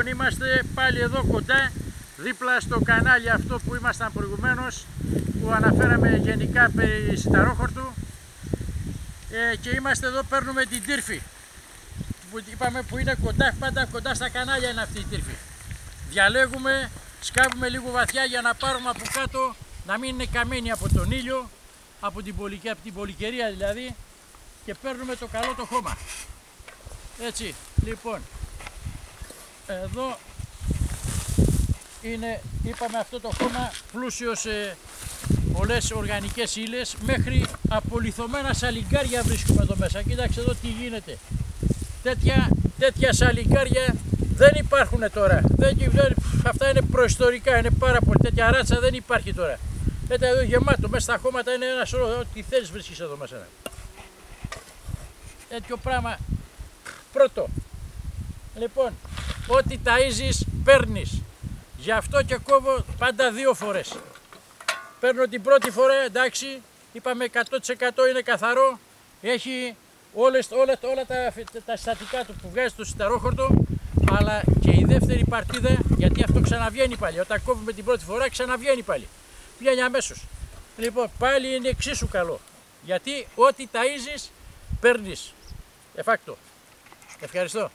Λοιπόν, είμαστε πάλι εδώ κοντά, δίπλα στο κανάλι αυτό που ήμασταν προηγουμένως, που αναφέραμε γενικά περί σιταρόχορτου, και είμαστε εδώ, παίρνουμε την τύρφη που είπαμε, που είναι κοντά, πάντα κοντά στα κανάλια είναι αυτή η τύρφη. Διαλέγουμε, σκάβουμε λίγο βαθιά για να πάρουμε από κάτω, να μην είναι καμένη από τον ήλιο, από την πολυκαιρία δηλαδή, και παίρνουμε το καλό το χώμα. Έτσι, λοιπόν, εδώ είναι, είπαμε, αυτό το χώμα πλούσιο σε πολλές οργανικές ύλες, μέχρι απολιθωμένα σαλιγκάρια βρίσκουμε εδώ μέσα. Κοίταξε εδώ τι γίνεται. Τέτοια σαλιγκάρια δεν υπάρχουν τώρα. Αυτά είναι προϊστορικά, είναι πάρα πολύ. Τέτοια ράτσα δεν υπάρχει τώρα. Εδώ γεμάτο, μέσα στα χώματα είναι ένα σωρό, ό,τι θέλεις βρίσκεις εδώ μέσα. Τέτοιο πράγμα πρώτο. Λοιπόν, ό,τι ταΐζεις παίρνεις. Γι' αυτό και κόβω πάντα 2 φορές. Παίρνω την πρώτη φορά, εντάξει, είπαμε 100% είναι καθαρό, έχει όλα τα συστατικά του που βγάζει το σιταρόχορτο, αλλά και η δεύτερη παρτίδα, γιατί αυτό ξαναβγαίνει πάλι. Όταν κόβουμε την πρώτη φορά, ξαναβγαίνει πάλι. Βγαίνει αμέσως. Λοιπόν, πάλι είναι εξίσου καλό. Γιατί ό,τι ταΐζεις παίρνεις. Εφάκτο. Ευχαριστώ.